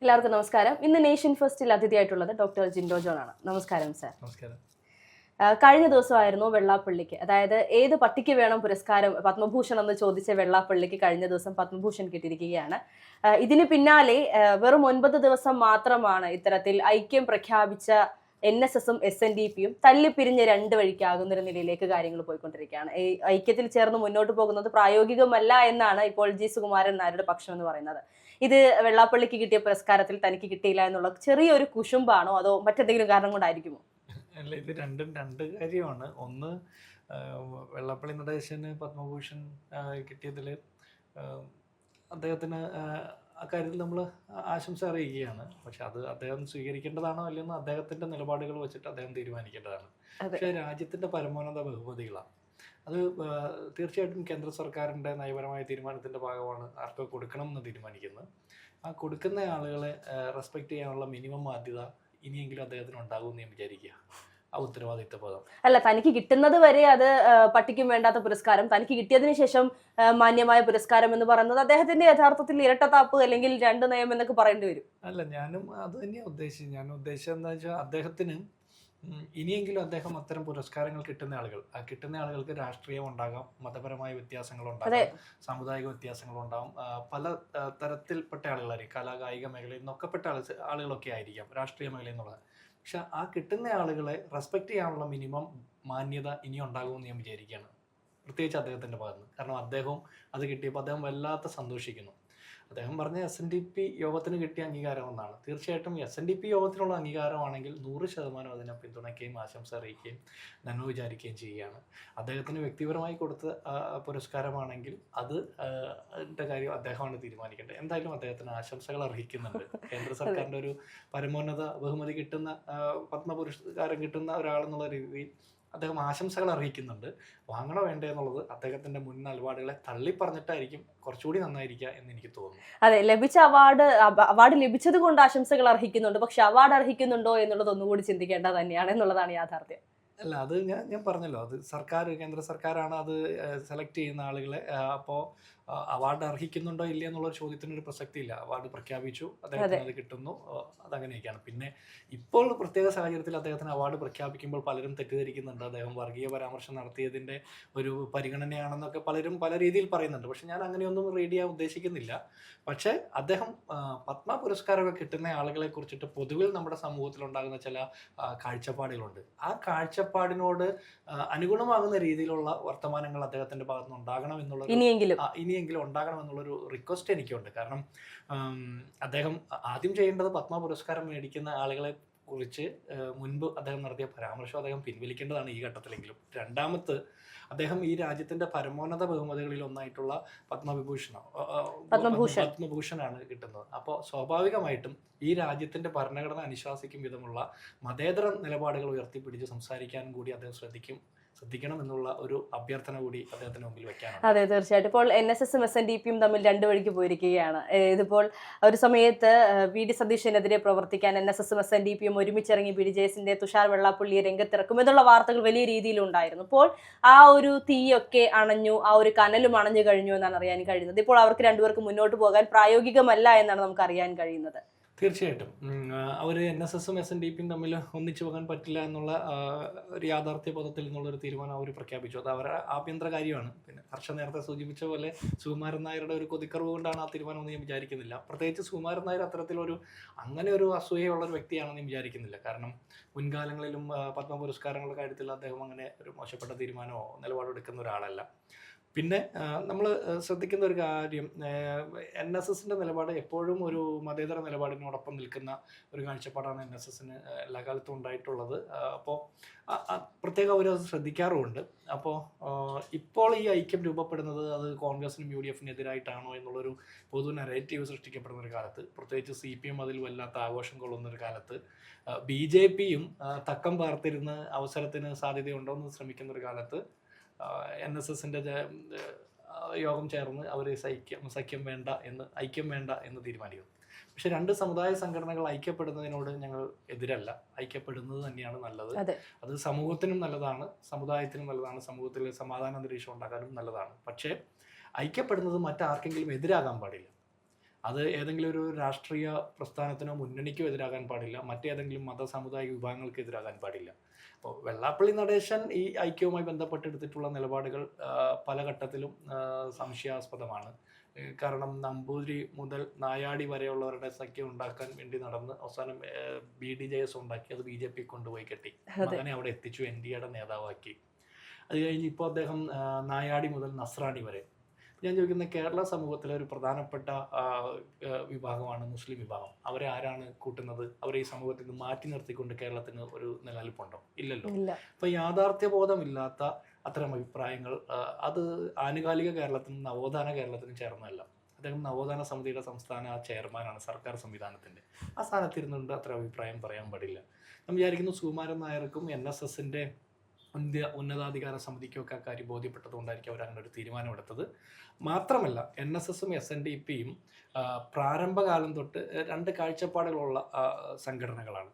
എല്ലാവർക്കും നമസ്കാരം. ഇന്ന് നേഷൻ ഫസ്റ്റിൽ അതിഥിയായിട്ടുള്ളത് ഡോക്ടർ ജിൻഡോ ജോൺ ആണ്. നമസ്കാരം സർ. നമസ്കാരം. കഴിഞ്ഞ ദിവസമായിരുന്നു വെള്ളാപ്പള്ളിക്ക്, അതായത് ഏത് പട്ടിക്ക് വേണം പുരസ്കാരം പത്മഭൂഷൺ എന്ന് ചോദിച്ച വെള്ളാപ്പള്ളിക്ക് കഴിഞ്ഞ ദിവസം പത്മഭൂഷൺ കിട്ടിയിരിക്കുകയാണ്. ഇതിന് പിന്നാലെ വെറും 9 ദിവസം മാത്രമാണ് ഇത്തരത്തിൽ ഐക്യം പ്രഖ്യാപിച്ച NSSഉം SNDPയും തല്ലിപ്പിരിഞ്ഞ് രണ്ട് വഴിക്കാകുന്നൊരു നിലയിലേക്ക് കാര്യങ്ങൾ പോയിക്കൊണ്ടിരിക്കുകയാണ്. ഈ ഐക്യത്തിൽ ചേർന്ന് മുന്നോട്ട് പോകുന്നത് പ്രായോഗികമല്ല എന്നാണ് ഇപ്പോൾ ജി സുകുമാരൻ നായരുടെ പക്ഷം എന്ന് പറയുന്നത്. ഇത് വെള്ളാപ്പള്ളിക്ക് കിട്ടിയ പുരസ്കാരത്തിൽ തനിക്ക് കിട്ടിയില്ല എന്നുള്ള ചെറിയൊരു കുശുമ്പാണോ അതോ മറ്റെന്തെങ്കിലും കാരണം കൊണ്ടായിരിക്കുമോ? അല്ല, ഇത് രണ്ടും രണ്ട് കാര്യമാണ്. ഒന്ന്, വെള്ളാപ്പള്ളി നടേശന് പത്മഭൂഷൺ കിട്ടിയതിൽ അദ്ദേഹത്തിന് അക്കാര്യത്തിൽ നമ്മൾ ആശംസ അറിയിക്കുകയാണ്. പക്ഷെ അത് അദ്ദേഹം സ്വീകരിക്കേണ്ടതാണോ അല്ലെന്ന് അദ്ദേഹത്തിൻ്റെ നിലപാടുകൾ വെച്ചിട്ട് അദ്ദേഹം തീരുമാനിക്കേണ്ടതാണ്. പക്ഷേ രാജ്യത്തിൻ്റെ പരമോന്നത ബഹുമതികളാണ്. അത് തീർച്ചയായിട്ടും കേന്ദ്ര സർക്കാരിൻ്റെ നയപരമായ തീരുമാനത്തിൻ്റെ ഭാഗമാണ് ആർക്ക് കൊടുക്കണം എന്ന് തീരുമാനിക്കുന്നത്. ആ കൊടുക്കുന്ന ആളുകളെ റെസ്പെക്ട് ചെയ്യാനുള്ള മിനിമം ബാധ്യത ഇനിയെങ്കിലും അദ്ദേഹത്തിന് ഉണ്ടാകുമെന്ന് ഞാൻ വിചാരിക്കുക. ആ ഉത്തരവാദിത്വ പദം അല്ല, തനിക്ക് കിട്ടുന്നത് വരെ അത് പട്ടിക്കും വേണ്ടാത്ത പുരസ്കാരം, തനിക്ക് കിട്ടിയതിനു ശേഷം മാന്യമായ പുരസ്കാരം എന്ന് പറയുന്നത് അദ്ദേഹത്തിന്റെ യഥാർത്ഥത്തിൽ ഇരട്ടത്താപ്പ് അല്ലെങ്കിൽ രണ്ട് നയം എന്നൊക്കെ പറയേണ്ടി വരും. അല്ല, ഞാനും അത് തന്നെയാണ് ഉദ്ദേശിച്ചത്. ഞാൻ ഉദ്ദേശിച്ചത് എന്താ വെച്ചാൽ, അദ്ദേഹത്തിന് ഇനിയെങ്കിലും അദ്ദേഹം അത്തരം പുരസ്കാരങ്ങൾ കിട്ടുന്ന ആളുകൾ, ആ കിട്ടുന്ന ആളുകൾക്ക് രാഷ്ട്രീയം ഉണ്ടാകാം, മതപരമായ വ്യത്യാസങ്ങളുണ്ടാകാം, സാമുദായിക വ്യത്യാസങ്ങളുണ്ടാകും, പല തരത്തിൽപ്പെട്ട ആളുകളായിരിക്കും, കലാ കായിക മേഖലയിൽ നിന്നൊക്കെപ്പെട്ട ആളുകളൊക്കെ ആയിരിക്കാം, രാഷ്ട്രീയ മേഖലയിൽ നിന്നുള്ളത്. പക്ഷെ ആ കിട്ടുന്ന ആളുകളെ റെസ്പെക്ട് ചെയ്യാനുള്ള മിനിമം മാന്യത ഇനി ഉണ്ടാകുമെന്ന് ഞാൻ വിചാരിക്കുകയാണ്, പ്രത്യേകിച്ച് അദ്ദേഹത്തിൻ്റെ ഭാഗത്ത്. കാരണം അദ്ദേഹവും അത് കിട്ടിയപ്പോൾ അദ്ദേഹം വല്ലാത്ത സന്തോഷിക്കുന്നു. അദ്ദേഹം പറഞ്ഞ SNDP യോഗത്തിന് കിട്ടിയ അംഗീകാരം എന്നാണ്. തീർച്ചയായിട്ടും SNDP യോഗത്തിനുള്ള അംഗീകാരമാണെങ്കിൽ 100% അതിനെ പിന്തുണയ്ക്കുകയും ആശംസ അറിയിക്കുകയും നന്മ വിചാരിക്കുകയും ചെയ്യുകയാണ്. അദ്ദേഹത്തിന് വ്യക്തിപരമായി കൊടുത്ത പുരസ്കാരമാണെങ്കിൽ അത് ൻ്റെ കാര്യം അദ്ദേഹമാണ് തീരുമാനിക്കേണ്ടത്. എന്തായാലും അദ്ദേഹത്തിന് ആശംസകൾ അർഹിക്കുന്നുണ്ട്. കേന്ദ്ര സർക്കാരിൻ്റെ ഒരു പരമോന്നത ബഹുമതി കിട്ടുന്ന, പത്മ പുരസ്കാരം കിട്ടുന്ന ഒരാളെന്നുള്ള രീതിയിൽ അദ്ദേഹം ആശംസകൾ അറിയിക്കുന്നുണ്ട്. വാങ്ങണോ വേണ്ടേ എന്നുള്ളത് അദ്ദേഹത്തിന്റെ മുൻ നിലപാടുകളെ തള്ളി പറഞ്ഞിട്ടായിരിക്കും കുറച്ചുകൂടി നന്നായിരിക്കുക എന്ന് എനിക്ക് തോന്നുന്നു. അതെ, ലഭിച്ച അവാർഡ് ലഭിച്ചത് കൊണ്ട് ആശംസകൾ അർഹിക്കുന്നുണ്ട്. പക്ഷെ അവാർഡ് അർഹിക്കുന്നുണ്ടോ എന്നുള്ളത് ഒന്നുകൂടി ചിന്തിക്കേണ്ടത് തന്നെയാണ് എന്നുള്ളതാണ് യാഥാർത്ഥ്യം. അല്ല, അത് ഞാൻ പറഞ്ഞല്ലോ, അത് കേന്ദ്ര സർക്കാരാണ് അത് സെലക്ട് ചെയ്യുന്ന ആളുകളെ. അപ്പോൾ അവാർഡ് അർഹിക്കുന്നുണ്ടോ ഇല്ല എന്നുള്ളൊരു ചോദ്യത്തിനൊരു പ്രസക്തി ഇല്ല. അവാർഡ് പ്രഖ്യാപിച്ചു, അദ്ദേഹത്തിന് അത് കിട്ടുന്നു, അതങ്ങനെയൊക്കെയാണ്. പിന്നെ ഇപ്പോൾ പ്രത്യേക സാഹചര്യത്തിൽ അദ്ദേഹത്തിന് അവാർഡ് പ്രഖ്യാപിക്കുമ്പോൾ പലരും തെറ്റിദ്ധരിക്കുന്നുണ്ട്, അദ്ദേഹം വർഗീയ പരാമർശം നടത്തിയതിൻ്റെ ഒരു പരിഗണനയാണെന്നൊക്കെ പലരും പല രീതിയിൽ പറയുന്നുണ്ട്. പക്ഷെ ഞാൻ അങ്ങനെയൊന്നും റീഡ് ചെയ്യാൻ ഉദ്ദേശിക്കുന്നില്ല. പക്ഷേ അദ്ദേഹം പത്മ പുരസ്കാരമൊക്കെ കിട്ടുന്ന ആളുകളെ കുറിച്ചിട്ട് പൊതുവിൽ നമ്മുടെ സമൂഹത്തിൽ ഉണ്ടാകുന്ന ചില കാഴ്ചപ്പാടുകളുണ്ട്. ആ കാഴ്ചപ്പാടിനോട് അനുഗുണമാകുന്ന രീതിയിലുള്ള വർത്തമാനങ്ങൾ അദ്ദേഹത്തിന്റെ ഭാഗത്തുനിന്ന് ഉണ്ടാകണം എന്നുള്ള ഇനിയെങ്കിലും ഉണ്ടാകണം എന്നുള്ളൊരു റിക്വസ്റ്റ് എനിക്കുണ്ട്. കാരണം അദ്ദേഹം ആദ്യം ചെയ്യേണ്ടത് പത്മ പുരസ്കാരം മേടിക്കുന്ന ആളുകളെ കുറിച്ച് മുൻപ് അദ്ദേഹം നടത്തിയ പരാമർശം അദ്ദേഹം പിൻവലിക്കേണ്ടതാണ് ഈ ഘട്ടത്തിലെങ്കിലും. രണ്ടാമത്, അദ്ദേഹം ഈ രാജ്യത്തിന്റെ പരമോന്നത ബഹുമതികളിൽ ഒന്നായിട്ടുള്ള പത്മഭൂഷണാണ് കിട്ടുന്നത്. അപ്പോൾ സ്വാഭാവികമായിട്ടും ഈ രാജ്യത്തിന്റെ ഭരണഘടന അനുശാസിക്കും വിധമുള്ള മതേതര നിലപാടുകൾ ഉയർത്തിപ്പിടിച്ച് സംസാരിക്കാനും കൂടി അദ്ദേഹം ശ്രദ്ധിക്കണം എന്നുള്ള ഒരു അഭ്യർത്ഥന കൂടി അദ്ദേഹത്തിന് മുമ്പിൽ വെക്കാനാണ്. അതെ, തീർച്ചയായിട്ടും. ഇപ്പോൾ NSSഉം SNDPയും തമ്മിൽ രണ്ട് വഴിക്ക് പോയിരിക്കുകയാണ്. ഇതിപ്പോൾ ഒരു സമയത്ത് VD സതീശനെതിരെ പ്രവർത്തിക്കാൻ NSSഉം SNDPയും ഒരുമിച്ചിറങ്ങി BDJSന്റെ തുഷാർ വെള്ളാപ്പള്ളിയെ രംഗത്തിറക്കും എന്നുള്ള വാർത്തകൾ വലിയ രീതിയിലുണ്ടായിരുന്നു. ഇപ്പോൾ ആ ഒരു തീയൊക്കെ അണഞ്ഞു, ആ ഒരു കനലും അണഞ്ഞു കഴിഞ്ഞു എന്നാണ് അറിയാൻ കഴിയുന്നത്. ഇപ്പോൾ അവർക്ക് രണ്ടുപേർക്ക് മുന്നോട്ട് പോകാൻ പ്രായോഗികമല്ല എന്നാണ് നമുക്ക് അറിയാൻ കഴിയുന്നത്. തീർച്ചയായിട്ടും അവർ NSSഉം SNDPയും തമ്മിൽ ഒന്നിച്ചു പോകാൻ പറ്റില്ല എന്നുള്ള ഒരു യാഥാർത്ഥ്യ പദത്തിൽ നിന്നുള്ളൊരു തീരുമാനം അവർ പ്രഖ്യാപിച്ചു. അത് അവരുടെ ആഭ്യന്തര കാര്യമാണ്. പിന്നെ ഹർഷ നേരത്തെ സൂചിപ്പിച്ച പോലെ സുകുമാരൻ നായരുടെ ഒരു കൊതിക്കറിവ് കൊണ്ടാണ് ആ തീരുമാനം എന്ന് ഞാൻ വിചാരിക്കുന്നില്ല. പ്രത്യേകിച്ച് സുകുമാരൻ നായർ അങ്ങനെ ഒരു അസൂയുള്ളൊരു വ്യക്തിയാണെന്ന് ഞാൻ വിചാരിക്കുന്നില്ല. കാരണം മുൻകാലങ്ങളിലും പത്മ പുരസ്കാരങ്ങളുടെ കാര്യത്തിൽ അദ്ദേഹം അങ്ങനെ ഒരു മോശപ്പെട്ട തീരുമാനമോ നിലപാടെടുക്കുന്ന ഒരാളല്ല. പിന്നെ നമ്മൾ ശ്രദ്ധിക്കുന്ന ഒരു കാര്യം, NSSന്റെ നിലപാട് എപ്പോഴും ഒരു മതേതര നിലപാടിനോടൊപ്പം നിൽക്കുന്ന ഒരു കാഴ്ചപ്പാടാണ് NSSന് എല്ലാ കാലത്തും ഉണ്ടായിട്ടുള്ളത്. അപ്പോൾ പ്രത്യേകം അവരത് ശ്രദ്ധിക്കാറുമുണ്ട്. അപ്പോൾ ഇപ്പോൾ ഈ ഐക്യം രൂപപ്പെടുന്നത് അത് കോൺഗ്രസിനും UDFനും എതിരായിട്ടാണോ എന്നുള്ളൊരു പൊതു നരേറ്റീവ് സൃഷ്ടിക്കപ്പെടുന്ന ഒരു കാലത്ത്, പ്രത്യേകിച്ച് CPM അതിൽ വല്ലാത്ത ആഘോഷം കൊള്ളുന്നൊരു കാലത്ത്, BJPയും തക്കം പാർത്തിരുന്ന് അവസരത്തിന് സാധ്യതയുണ്ടോ എന്ന് ശ്രമിക്കുന്ന ഒരു കാലത്ത് NSSന്റെ യോഗം ചേർന്ന് അവർ ഐക്യം വേണ്ട എന്ന് തീരുമാനിക്കുന്നു. പക്ഷെ രണ്ട് സമുദായ സംഘടനകൾ ഐക്യപ്പെടുന്നതിനോട് ഞങ്ങൾ എതിരല്ല. ഐക്യപ്പെടുന്നത് തന്നെയാണ് നല്ലത്. അത് സമൂഹത്തിനും നല്ലതാണ്, സമുദായത്തിനും നല്ലതാണ്, സമൂഹത്തിൽ സമാധാന അന്തരീക്ഷം ഉണ്ടാക്കാനും നല്ലതാണ്. പക്ഷേ ഐക്യപ്പെടുന്നത് മറ്റാർക്കെങ്കിലും എതിരാകാൻ പാടില്ല. അത് ഏതെങ്കിലും ഒരു രാഷ്ട്രീയ പ്രസ്ഥാനത്തിനോ മുന്നണിക്കോ എതിരാകാൻ പാടില്ല, മറ്റേതെങ്കിലും മത സാമുദായിക വിഭാഗങ്ങൾക്ക് എതിരാകാൻ പാടില്ല. അപ്പോൾ വെള്ളാപ്പള്ളി നടേശൻ ഈ ഐക്യവുമായി ബന്ധപ്പെട്ടെടുത്തിട്ടുള്ള നിലപാടുകൾ പല ഘട്ടത്തിലും സംശയാസ്പദമാണ്. കാരണം നമ്പൂതിരി മുതൽ നായാടി വരെയുള്ളവരുടെ സഖ്യം ഉണ്ടാക്കാൻ വേണ്ടി നടന്ന് അവസാനം BDJS ഉണ്ടാക്കി, അത് BJP കൊണ്ടുപോയി കെട്ടി, അങ്ങനെ അവിടെ എത്തിച്ചു, NDAയുടെ നേതാവാക്കി. അത് കഴിഞ്ഞ് ഇപ്പോൾ അദ്ദേഹം നായാടി മുതൽ നസ്രാണി വരെ. ഞാൻ ചോദിക്കുന്ന കേരള സമൂഹത്തിലെ ഒരു പ്രധാനപ്പെട്ട വിഭാഗമാണ് മുസ്ലിം വിഭാഗം. അവരെ ആരാണ് കൂട്ടുന്നത്? അവരെ ഈ സമൂഹത്തിൽ നിന്ന് മാറ്റി നിർത്തിക്കൊണ്ട് കേരളത്തിന് ഒരു നിലനിൽപ്പുണ്ടോ? ഇല്ലല്ലോ. അപ്പൊ യാഥാർത്ഥ്യബോധമില്ലാത്ത അത്തരം അഭിപ്രായങ്ങൾ അത് ആനുകാലിക കേരളത്തിനും നവോത്ഥാന കേരളത്തിനും ചേർന്നതല്ല. അദ്ദേഹം നവോത്ഥാന സമിതിയുടെ സംസ്ഥാന ചെയർമാനാണ്, സർക്കാർ സംവിധാനത്തിന്റെ. ആ സ്ഥാനത്തിരുന്നുകൊണ്ട് അത്തരം അഭിപ്രായം പറയാൻ പാടില്ല. ഞാൻ വിചാരിക്കുന്നു സുകുമാരൻ നായർക്കും NSSന്റെ ഉന്നതാധികാര സമിതിക്കൊക്കെ അക്കാര്യം ബോധ്യപ്പെട്ടതുകൊണ്ടായിരിക്കും അവർ അങ്ങനെ ഒരു തീരുമാനമെടുത്തത്. മാത്രമല്ല NSSും SNDPയും പ്രാരംഭകാലം തൊട്ട് രണ്ട് കാഴ്ചപ്പാടുകളുള്ള സംഘടനകളാണ്.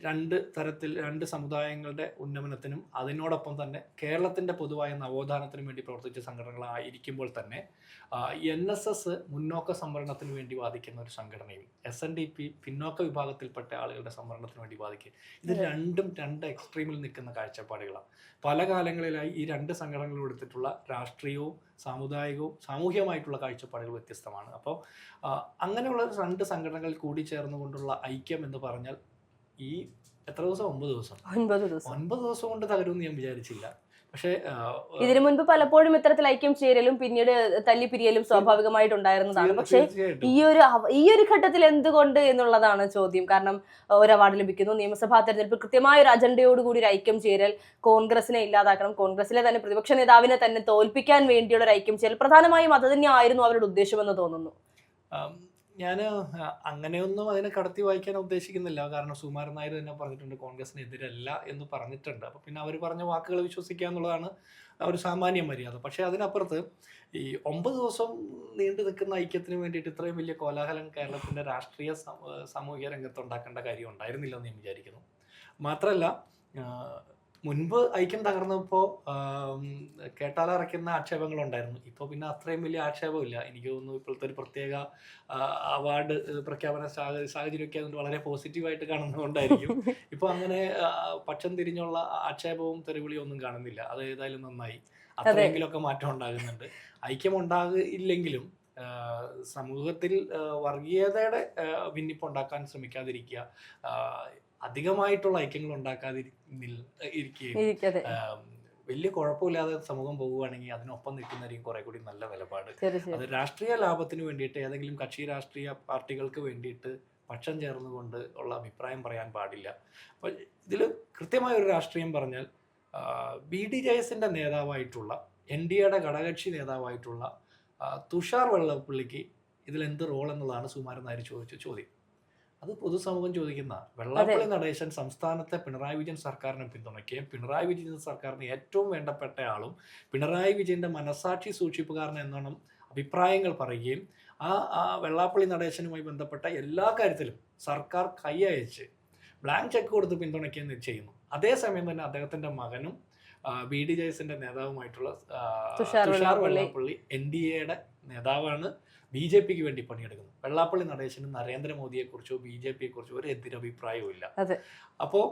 രണ്ട് സമുദായങ്ങളുടെ ഉന്നമനത്തിനും അതിനോടൊപ്പം തന്നെ കേരളത്തിൻ്റെ പൊതുവായ നവോത്ഥാനത്തിനും വേണ്ടി പ്രവർത്തിച്ച സംഘടനകളായിരിക്കുമ്പോൾ തന്നെ NSS മുന്നോക്ക സംവരണത്തിന് വേണ്ടി വാദിക്കുന്ന ഒരു സംഘടനയും SNDP പിന്നോക്ക വിഭാഗത്തിൽപ്പെട്ട ആളുകളുടെ സംവരണത്തിന് വേണ്ടി വാദിക്കുക. ഇത് രണ്ടും രണ്ട് എക്സ്ട്രീമിൽ നിൽക്കുന്ന കാഴ്ചപ്പാടുകളാണ്. പല കാലങ്ങളിലായി ഈ രണ്ട് സംഘടനകളും എടുത്തിട്ടുള്ള രാഷ്ട്രീയവും സാമുദായികവും സാമൂഹികമായിട്ടുള്ള കാഴ്ചപ്പാടുകൾ വ്യത്യസ്തമാണ്. അപ്പോൾ അങ്ങനെയുള്ള രണ്ട് സംഘടനകൾ കൂടി ചേർന്നുകൊണ്ടുള്ള ഐക്യം എന്ന് പറഞ്ഞാൽ ഈ എത്ര ദിവസം? 9 ദിവസം കൊണ്ട് തകരുമെന്ന് ഞാൻ വിചാരിച്ചില്ല. പക്ഷേ ഇതിനു മുൻപ് പലപ്പോഴും ഇത്തരത്തിൽ ഐക്യം ചേരലും പിന്നീട് തല്ലിപ്പിരിയലും സ്വാഭാവികമായിട്ടുണ്ടായിരുന്നതാണ്. പക്ഷേ ഈ ഒരു ഘട്ടത്തിൽ എന്തുകൊണ്ട് എന്നുള്ളതാണ് ചോദ്യം. കാരണം ഒരു അവാർഡ് ലഭിക്കുന്നു, നിയമസഭാ തെരഞ്ഞെടുപ്പ് കൃത്യമായ ഒരു അജണ്ടയോടുകൂടി ഒരു ഐക്യം ചേരൽ, കോൺഗ്രസിനെ ഇല്ലാതാക്കണം, കോൺഗ്രസിലെ തന്നെ പ്രതിപക്ഷ നേതാവിനെ തന്നെ തോൽപ്പിക്കാൻ വേണ്ടിയുള്ള ഒരു ഐക്യം ചേരൽ, പ്രധാനമായും അത് തന്നെയായിരുന്നു അവരുടെ ഉദ്ദേശമെന്ന് തോന്നുന്നു. ഞാൻ അങ്ങനെയൊന്നും അതിനെ കടത്തി വായിക്കാൻ ഉദ്ദേശിക്കുന്നില്ല. കാരണം സുകുമാരൻ നായർ തന്നെ പറഞ്ഞിട്ടുണ്ട് കോൺഗ്രസിനെതിരല്ല എന്ന് പറഞ്ഞിട്ടുണ്ട്. അപ്പോൾ പിന്നെ അവർ പറഞ്ഞ വാക്കുകൾ വിശ്വസിക്കുക എന്നുള്ളതാണ് ഒരു സാമാന്യ മര്യാദ. പക്ഷേ അതിനപ്പുറത്ത് ഈ 9 ദിവസം നീണ്ടു നിൽക്കുന്ന ഐക്യത്തിന് വേണ്ടിയിട്ട് ഇത്രയും വലിയ കോലാഹലം കേരളത്തിൻ്റെ രാഷ്ട്രീയ സാമൂഹിക രംഗത്ത് ഉണ്ടാക്കേണ്ട കാര്യം ഉണ്ടായിരുന്നില്ല എന്ന് ഞാൻ വിചാരിക്കുന്നു. മാത്രമല്ല മുൻപ് ഐക്യം തകർന്നപ്പോൾ കേട്ടാലറയ്ക്കുന്ന ആക്ഷേപങ്ങളുണ്ടായിരുന്നു. ഇപ്പോൾ പിന്നെ അത്രയും വലിയ ആക്ഷേപമില്ല. എനിക്ക് തോന്നുന്നു ഇപ്പോഴത്തെ ഒരു പ്രത്യേക അവാർഡ് പ്രഖ്യാപന സാഹചര്യമൊക്കെ അതുകൊണ്ട് വളരെ പോസിറ്റീവായിട്ട് കാണുന്നതുകൊണ്ടായിരിക്കും ഇപ്പോൾ അങ്ങനെ പക്ഷം തിരിഞ്ഞുള്ള ആക്ഷേപവും തെറിവിളിയും ഒന്നും കാണുന്നില്ല. അത് ഏതായാലും നന്നായി. അത്രയെങ്കിലുമൊക്കെ മാറ്റം ഉണ്ടാകുന്നുണ്ട്. ഐക്യം ഉണ്ടാകില്ലെങ്കിലും സമൂഹത്തിൽ വർഗീയതയുടെ ഭിന്നിപ്പുണ്ടാക്കാൻ ശ്രമിക്കാതിരിക്കുക, അധികമായിട്ടുള്ള ഐക്യങ്ങൾ ഉണ്ടാക്കാതിരിക്കുകയും വലിയ കുഴപ്പമില്ലാതെ സമൂഹം പോകുകയാണെങ്കിൽ അതിനൊപ്പം നിൽക്കുന്നതായിരിക്കും കുറെ കൂടി നല്ല നിലപാട്. അത് രാഷ്ട്രീയ ലാഭത്തിന് വേണ്ടിയിട്ട് ഏതെങ്കിലും കക്ഷി രാഷ്ട്രീയ പാർട്ടികൾക്ക് വേണ്ടിയിട്ട് പക്ഷം ചേർന്നുകൊണ്ട് ഉള്ള അഭിപ്രായം പറയാൻ പാടില്ല. അപ്പോൾ ഇതിൽ കൃത്യമായ ഒരു രാഷ്ട്രീയം പറഞ്ഞാൽ BDJSന്റെ നേതാവായിട്ടുള്ള NDAയുടെ ഘടകകക്ഷി നേതാവായിട്ടുള്ള തുഷാർ വെള്ളാപ്പള്ളിക്ക് ഇതിലെന്ത് റോൾ എന്നുള്ളതാണ് സുകുമാരൻ നായർ ചോദിച്ച ചോദ്യം. അത് പൊതുസമൂഹം ചോദിക്കുന്ന. വെള്ളാപ്പള്ളി നടേശൻ സംസ്ഥാനത്തെ പിണറായി വിജയൻ സർക്കാരിനെ പിന്തുണയ്ക്കുകയും പിണറായി വിജയൻ സർക്കാരിന് ഏറ്റവും വേണ്ടപ്പെട്ട ആളും പിണറായി വിജയന്റെ മനസാക്ഷി സൂക്ഷിപ്പുകാരൻ എന്നോണം അഭിപ്രായങ്ങൾ പറയുകയും ആ വെള്ളാപ്പള്ളി നടേശനുമായി ബന്ധപ്പെട്ട എല്ലാ കാര്യത്തിലും സർക്കാർ കൈയയച്ച് ബ്ലാങ്ക് ചെക്ക് കൊടുത്ത് പിന്തുണയ്ക്കുകയും ചെയ്യുന്നു. അതേസമയം തന്നെ അദ്ദേഹത്തിന്റെ മകനും BDJSന്റെ നേതാവുമായിട്ടുള്ള തുഷാർ വെള്ളാപ്പള്ളി NDAയുടെ നേതാവാണ്, BJPക്ക് വേണ്ടി പണിയെടുക്കുന്നു. വെള്ളാപ്പള്ളി നടേശന് നരേന്ദ്രമോദിയെക്കുറിച്ചോ BJPയെക്കുറിച്ചോ ഒരു എതിരഭിപ്രായവും ഇല്ല. അപ്പോൾ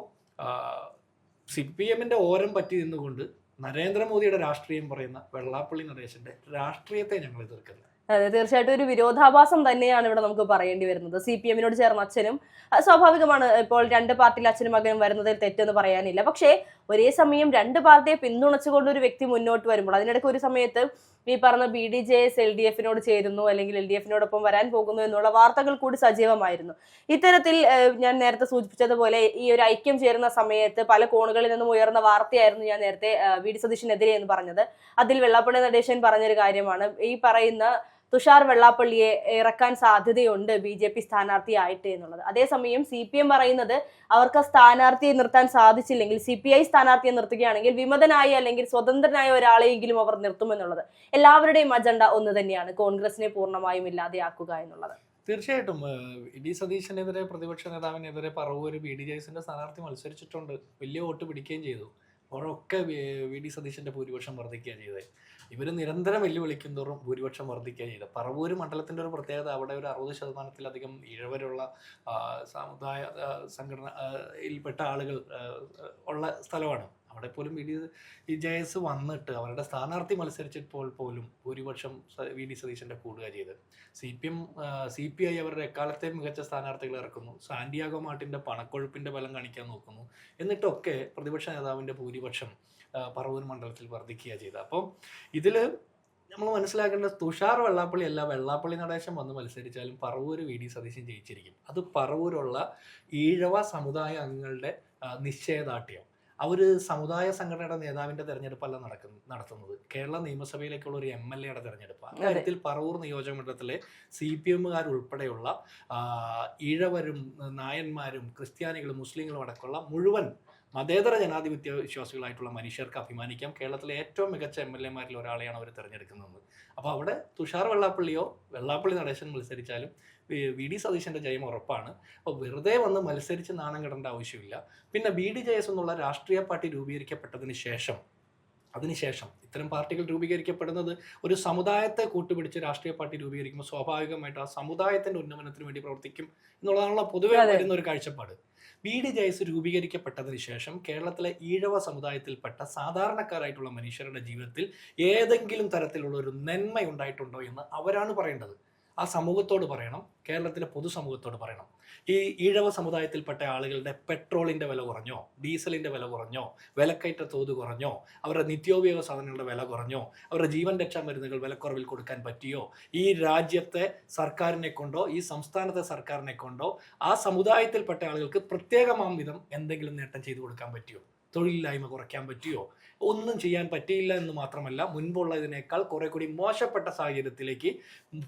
CPMന്റെ ഓരം പറ്റി നിന്നുകൊണ്ട് നരേന്ദ്രമോദിയുടെ രാഷ്ട്രീയം പറയുന്ന വെള്ളാപ്പള്ളി നടേശന്റെ രാഷ്ട്രീയത്തെ ഞങ്ങൾ എതിർക്കുന്നത്. അതെ, തീർച്ചയായിട്ടും ഒരു വിരോധാഭാസം തന്നെയാണ് ഇവിടെ നമുക്ക് പറയേണ്ടി വരുന്നത്. CPMനോട് ചേർന്ന അച്ഛനും സ്വാഭാവികമാണ്, ഇപ്പോൾ രണ്ട് പാർട്ടിയിലെ അച്ഛനും മകനും വരുന്നതിൽ തെറ്റെന്ന് പറയാനില്ല. പക്ഷേ ഒരേ സമയം രണ്ട് പാർട്ടിയെ പിന്തുണച്ചുകൊണ്ട് ഒരു വ്യക്തി മുന്നോട്ട് വരുമ്പോൾ അതിനിടയ്ക്ക് ഒരു സമയത്ത് ഈ പറഞ്ഞ BDJS LDFനോട് ചേരുന്നു അല്ലെങ്കിൽ LDFനോടൊപ്പം വരാൻ പോകുന്നു എന്നുള്ള വാർത്തകൾ കൂടി സജീവമായിരുന്നു. ഇത്തരത്തിൽ ഞാൻ നേരത്തെ സൂചിപ്പിച്ചതുപോലെ ഈ ഒരു ഐക്യം ചേരുന്ന സമയത്ത് പല കോണുകളിൽ നിന്നും ഉയർന്ന വാർത്തയായിരുന്നു ഞാൻ നേരത്തെ VD സതീശനെതിരെ എന്ന് പറഞ്ഞത്. അതിൽ വെള്ളാപ്പള്ളി നടേശൻ പറഞ്ഞൊരു കാര്യമാണ്, ഈ പറയുന്ന തുഷാർ വെള്ളാപ്പള്ളിയെ ഇറക്കാൻ സാധ്യതയുണ്ട് BJP സ്ഥാനാർത്ഥിയായിട്ട് എന്നുള്ളത്. അതേസമയം CPM പറയുന്നത് അവർക്ക് സ്ഥാനാർത്ഥിയെ നിർത്താൻ സാധിച്ചില്ലെങ്കിൽ CPI സ്ഥാനാർത്ഥിയെ നിർത്തുകയാണെങ്കിൽ വിമതനായ അല്ലെങ്കിൽ സ്വതന്ത്രനായ ഒരാളെയെങ്കിലും അവർ നിർത്തുമെന്നുള്ളത്. എല്ലാവരുടെയും അജണ്ട ഒന്ന് തന്നെയാണ്, കോൺഗ്രസിനെ പൂർണ്ണമായും ഇല്ലാതെയാക്കുക എന്നുള്ളത്. തീർച്ചയായിട്ടും VD സതീശനെതിരെ പ്രതിപക്ഷ നേതാവിനെതിരെ പറവൂർ BDJSന്റെ സ്ഥാനാർത്ഥി മത്സരിച്ചിട്ടുണ്ട്, വലിയ വോട്ട് പിടിക്കുകയും ചെയ്തു. അപ്പോഴൊക്കെ വി ഡി സതീശന്റെ ഭൂരിപക്ഷം വർദ്ധിക്കുക ചെയ്തത്. ഇവർ നിരന്തരം വെല്ലുവിളിക്കും തോറും ഭൂരിപക്ഷം വർദ്ധിക്കുക ചെയ്തത്. പറവൂർ മണ്ഡലത്തിന്റെ ഒരു പ്രത്യേകത, അവിടെ ഒരു 60%-ലധികം ഇഴവരുള്ള സമുദായ സംഘടനയിൽപ്പെട്ട ആളുകൾ ഉള്ള സ്ഥലമാണ്. അവിടെ പോലും JS വന്നിട്ട് അവരുടെ സ്ഥാനാർത്ഥി മത്സരിച്ചപ്പോൾ പോലും ഭൂരിപക്ഷം വി ഡി സതീശന്റെ കൂടുക ചെയ്ത്. CPI അവരുടെ എക്കാലത്തെ മികച്ച സ്ഥാനാർത്ഥികളെ ഇറക്കുന്നു. സാന്റിയാഗോ മാർട്ടിന്റെ പണക്കൊഴുപ്പിന്റെ ബലം കാണിക്കാൻ നോക്കുന്നു. എന്നിട്ടൊക്കെ പ്രതിപക്ഷ നേതാവിന്റെ ഭൂരിപക്ഷം പറവൂർ മണ്ഡലത്തിൽ വർദ്ധിക്കുക ചെയ്ത്. അപ്പം ഇതിൽ നമ്മൾ മനസ്സിലാക്കേണ്ട തുഷാർ വെള്ളാപ്പള്ളി അല്ല, വെള്ളാപ്പള്ളി നടേശൻ വന്ന് മത്സരിച്ചാലും പറവൂർ വി ഡി സതീശൻ ജയിച്ചിരിക്കും. അത് പറവൂരുള്ള ഈഴവ സമുദായ അംഗങ്ങളുടെ നിശ്ചയദാർഢ്യം. അവർ സമുദായ സംഘടനയുടെ നേതാവിന്റെ തെരഞ്ഞെടുപ്പല്ല നടത്തുന്നത്, കേരള നിയമസഭയിലേക്കുള്ള ഒരു MLA-യുടെ തെരഞ്ഞെടുപ്പ്. അക്കാര്യത്തിൽ പറവൂർ നിയോജക മണ്ഡലത്തിലെ CPM-കാർ ഉൾപ്പെടെയുള്ള ഈഴവരും നായന്മാരും ക്രിസ്ത്യാനികളും മുസ്ലിങ്ങളും അടക്കമുള്ള മുഴുവൻ മതേതര ജനാധിപത്യ വിശ്വാസികളായിട്ടുള്ള മനുഷ്യർക്ക് അഭിമാനിക്കാം. കേരളത്തിലെ ഏറ്റവും മികച്ച MLA-മാരിൽ ഒരാളെയാണ് അവർ തിരഞ്ഞെടുക്കുന്നത്. അപ്പോൾ അവിടെ തുഷാർ വെള്ളാപ്പള്ളിയോ വെള്ളാപ്പള്ളി നടേശൻ മത്സരിച്ചാലും വി ഡി സതീശന്റെ ജയം ഉറപ്പാണ്. അപ്പോൾ വെറുതെ വന്ന് മത്സരിച്ച് നാണം കെടേണ്ട ആവശ്യമില്ല. പിന്നെ BDJS എന്നുള്ള രാഷ്ട്രീയ പാർട്ടി രൂപീകരിക്കപ്പെട്ടതിന് ശേഷം ഇത്തരം പാർട്ടികൾ രൂപീകരിക്കപ്പെടുന്നത് ഒരു സമുദായത്തെ കൂട്ടുപിടിച്ച് രാഷ്ട്രീയ പാർട്ടി രൂപീകരിക്കുമ്പോൾ സ്വാഭാവികമായിട്ട് ആ സമുദായത്തിന്റെ ഉന്നമനത്തിന് വേണ്ടി പ്രവർത്തിക്കും എന്നുള്ളതാണല്ലോ പൊതുവെ വരുന്ന ഒരു കാഴ്ചപ്പാട്. BDJS രൂപീകരിക്കപ്പെട്ടതിന് ശേഷം കേരളത്തിലെ ഈഴവ സമുദായത്തിൽപ്പെട്ട സാധാരണക്കാരായിട്ടുള്ള മനുഷ്യരുടെ ജീവിതത്തിൽ ഏതെങ്കിലും തരത്തിലുള്ള ഒരു നന്മ ഉണ്ടായിട്ടുണ്ടോ എന്ന് അവരാണ് പറയേണ്ടത്. ആ സമൂഹത്തോട് പറയണം, കേരളത്തിലെ പൊതുസമൂഹത്തോട് പറയണം. ഈ ഈഴവ സമുദായത്തിൽപ്പെട്ട ആളുകളുടെ പെട്രോളിന്റെ വില കുറഞ്ഞോ, ഡീസലിന്റെ വില കുറഞ്ഞോ, വിലക്കയറ്റ തോത് കുറഞ്ഞോ, അവരുടെ നിത്യോപയോഗ സാധനങ്ങളുടെ വില കുറഞ്ഞോ, അവരുടെ ജീവൻ രക്ഷാ മരുന്നുകൾ വിലക്കുറവിൽ കൊടുക്കാൻ പറ്റിയോ, ഈ രാജ്യത്തെ സർക്കാരിനെ കൊണ്ടോ ഈ സംസ്ഥാനത്തെ സർക്കാരിനെ കൊണ്ടോ ആ സമുദായത്തിൽപ്പെട്ട ആളുകൾക്ക് പ്രത്യേകമാം വിധം എന്തെങ്കിലും നേട്ടം ചെയ്തു കൊടുക്കാൻ പറ്റിയോ, തൊഴിലില്ലായ്മ കുറയ്ക്കാൻ പറ്റിയോ? ഒന്നും ചെയ്യാൻ പറ്റിയില്ല എന്ന് മാത്രമല്ല, മുൻപുള്ളതിനേക്കാൾ കുറെ കൂടി മോശപ്പെട്ട സാഹചര്യത്തിലേക്ക്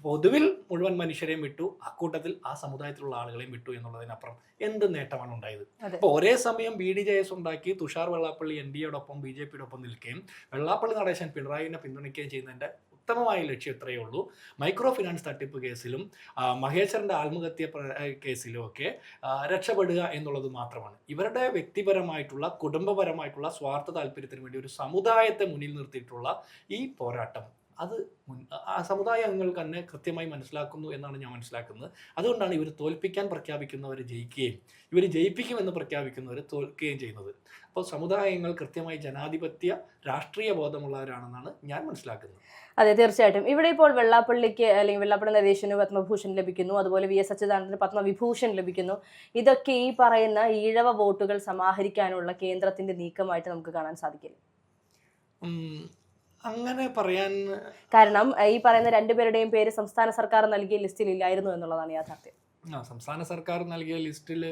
പൊതുവിൽ മുഴുവൻ മനുഷ്യരെയും വിട്ടു, അക്കൂട്ടത്തിൽ ആ സമുദായത്തിലുള്ള ആളുകളെയും വിട്ടു എന്നുള്ളതിനപ്പുറം എന്ത് നേട്ടമാണ് ഉണ്ടായത്? അപ്പോൾ ഒരേ സമയം BDJS ഉണ്ടാക്കി തുഷാർ വെള്ളാപ്പള്ളി NDA-യോടൊപ്പം BJP-യോടൊപ്പം നിൽക്കുകയും വെള്ളാപ്പള്ളി നടേശൻ പിണറായിനെ പിന്തുണയ്ക്കുകയും ചെയ്യുന്നതിന്റെ ഉത്തമമായ ലക്ഷ്യം ഇത്രയേ ഉള്ളൂ. മൈക്രോ ഫിനാൻസ് തട്ടിപ്പ് കേസിലും മഹേശ്വരന്റെ ആത്മഹത്യ കേസിലും ഒക്കെ രക്ഷപ്പെടുക എന്നുള്ളത് മാത്രമാണ്. ഇവരുടെ വ്യക്തിപരമായിട്ടുള്ള കുടുംബപരമായിട്ടുള്ള സ്വാർത്ഥ താല്പര്യത്തിന് വേണ്ടി ഒരു സമുദായത്തെ മുന്നിൽ നിർത്തിയിട്ടുള്ള ഈ പോരാട്ടം അത് ആ സമുദായ അംഗങ്ങൾക്ക് തന്നെ കൃത്യമായി മനസ്സിലാക്കുന്നു എന്നാണ് ഞാൻ മനസ്സിലാക്കുന്നത്. അതുകൊണ്ടാണ് ഇവർ തോൽപ്പിക്കാൻ പ്രഖ്യാപിക്കുന്നവർ ജയിക്കുകയും ഇവർ ജയിപ്പിക്കുമെന്ന് പ്രഖ്യാപിക്കുന്നവർ തോൽക്കുകയും ചെയ്യുന്നത്. അപ്പോൾ സമുദായങ്ങൾ കൃത്യമായി ജനാധിപത്യ രാഷ്ട്രീയ ബോധമുള്ളവരാണെന്നാണ് ഞാൻ മനസ്സിലാക്കുന്നത്. അതെ, തീർച്ചയായിട്ടും. ഇവിടെ ഇപ്പോൾ വെള്ളാപ്പള്ളിക്ക് അല്ലെങ്കിൽ വെള്ളാപ്പള്ളി നടേശന് പത്മഭൂഷൺ ലഭിക്കുന്നു, അതുപോലെ VS അച്യുതാനന്ദന് പത്മവിഭൂഷൺ ലഭിക്കുന്നു. ഇതൊക്കെ ഈ പറയുന്ന ഈഴവ വോട്ടുകൾ സമാഹരിക്കാനുള്ള കേന്ദ്രത്തിന്റെ നീക്കമായിട്ട് നമുക്ക് കാണാൻ സാധിക്കില്ല. അങ്ങനെ പറയാൻ കാരണം ഈ പറയുന്ന രണ്ടുപേരുടെയും പേര് സംസ്ഥാന സർക്കാർ നൽകിയ ലിസ്റ്റിൽ ഇല്ലായിരുന്നു എന്നുള്ളതാണ് യാഥാർത്ഥ്യം. സംസ്ഥാന സർക്കാർ നൽകിയ ലിസ്റ്റിൽ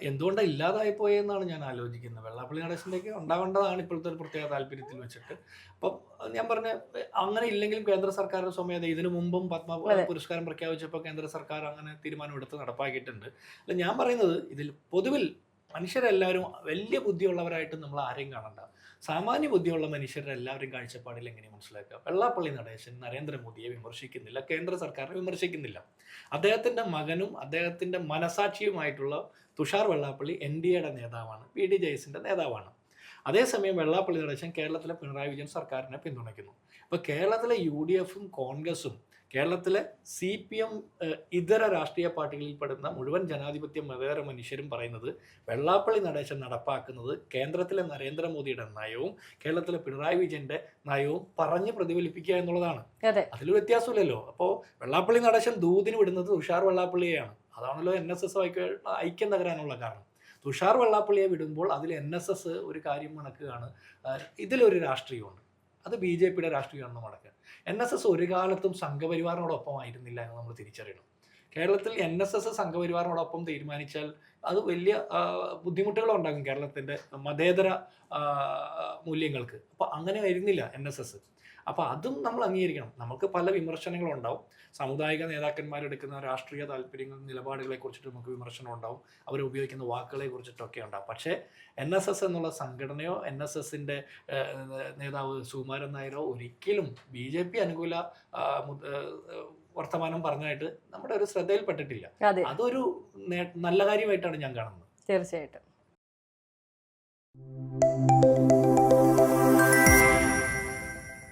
എന്തുകൊണ്ടാണ് ഇല്ലാതായി പോയെന്നാണ് ഞാൻ ആലോചിക്കുന്നത്. വെള്ളാപ്പള്ളി നടേശൻ്റെയൊക്കെ ഉണ്ടാവേണ്ടതാണ് ഇപ്പോഴത്തെ ഒരു പ്രത്യേക താല്പര്യത്തിൽ വെച്ചിട്ട്. അപ്പം ഞാൻ പറഞ്ഞ അങ്ങനെ ഇല്ലെങ്കിലും കേന്ദ്ര സർക്കാരിന്റെ സ്വമേധ ഇതിനു മുമ്പും പത്മ പുരസ്കാരം പ്രഖ്യാപിച്ചപ്പോൾ കേന്ദ്ര സർക്കാർ അങ്ങനെ തീരുമാനമെടുത്ത് നടപ്പാക്കിയിട്ടുണ്ട്. അല്ല, ഞാൻ പറയുന്നത് ഇതിൽ പൊതുവിൽ മനുഷ്യരെല്ലാവരും വലിയ ബുദ്ധിയുള്ളവരായിട്ട് നമ്മൾ ആരെയും കാണണ്ട. സാമാന്യ ബുദ്ധിയുള്ള മനുഷ്യരുടെ എല്ലാവരും കാഴ്ചപ്പാടിൽ എങ്ങനെ മനസ്സിലാക്കുക? വെള്ളാപ്പള്ളി നടേശൻ നരേന്ദ്രമോദിയെ വിമർശിക്കുന്നില്ല, കേന്ദ്ര സർക്കാരിനെ വിമർശിക്കുന്നില്ല. അദ്ദേഹത്തിന്റെ മകനും അദ്ദേഹത്തിന്റെ മനസാക്ഷിയുമായിട്ടുള്ള തുഷാർ വെള്ളാപ്പള്ളി NDA-യുടെ നേതാവാണ്, BDJS-ന്റെ നേതാവാണ്. അതേസമയം വെള്ളാപ്പള്ളി നടേശൻ കേരളത്തിലെ പിണറായി വിജയൻ സർക്കാരിനെ പിന്തുണയ്ക്കുന്നു. അപ്പോൾ കേരളത്തിലെ UDF-ഉം കോൺഗ്രസും കേരളത്തിലെ CPM ഇതര രാഷ്ട്രീയ പാർട്ടികളിൽപ്പെടുന്ന മുഴുവൻ ജനാധിപത്യ മതേതര മനുഷ്യരും പറയുന്നത് വെള്ളാപ്പള്ളി നടേശൻ നടപ്പാക്കുന്നത് കേന്ദ്രത്തിലെ നരേന്ദ്രമോദിയുടെ നയവും കേരളത്തിലെ പിണറായി വിജയന്റെ നയവും പറഞ്ഞ് പ്രതിഫലിപ്പിക്കുക എന്നുള്ളതാണ്. അതിൽ വ്യത്യാസമില്ലല്ലോ. അപ്പോൾ വെള്ളാപ്പള്ളി നടേശൻ ദൂതിന് വിടുന്നത് തുഷാർ വെള്ളാപ്പള്ളിയെയാണ്. അതാണല്ലോ NSS ഐക്യം തകരാനുള്ള കാരണം. തുഷാർ വെള്ളാപ്പള്ളിയെ വിടുമ്പോൾ അതിൽ NSS ഒരു കാര്യം മണക്കുകയാണ്, ഇതിലൊരു രാഷ്ട്രീയമുണ്ട്, അത് BJP-യുടെ രാഷ്ട്രീയമാണെന്ന് മടക്കുക. NSS ഒരു കാലത്തും സംഘപരിവാറിനോടൊപ്പം ആയിരുന്നില്ല എന്ന് നമ്മൾ തിരിച്ചറിയണം. കേരളത്തിൽ NSS സംഘപരിവാറിനോടൊപ്പം തീരുമാനിച്ചാൽ അത് വലിയ ബുദ്ധിമുട്ടുകളുണ്ടാകും കേരളത്തിൻ്റെ മതേതര മൂല്യങ്ങൾക്ക്. അപ്പോൾ അങ്ങനെ വരുന്നില്ല NSS. അപ്പോൾ അതും നമ്മൾ അംഗീകരിക്കണം. നമുക്ക് പല വിമർശനങ്ങളുണ്ടാവും. സാമുദായിക നേതാക്കന്മാരെടുക്കുന്ന രാഷ്ട്രീയ താല്പര്യങ്ങൾ നിലപാടുകളെ കുറിച്ചിട്ട് നമുക്ക് വിമർശനം ഉണ്ടാവും, അവർ ഉപയോഗിക്കുന്ന വാക്കുകളെ കുറിച്ചിട്ടൊക്കെ ഉണ്ടാവും. പക്ഷേ NSS എന്നുള്ള സംഘടനയോ NSS-ന്റെ നേതാവ് സുകുമാരൻ നായരോ ഒരിക്കലും BJP അനുകൂല വർത്തമാനം പറഞ്ഞായിട്ട് നമ്മുടെ ഒരു ശ്രദ്ധയിൽപ്പെട്ടിട്ടില്ല. അതൊരു നല്ല കാര്യമായിട്ടാണ് ഞാൻ കാണുന്നത്. തീർച്ചയായിട്ടും.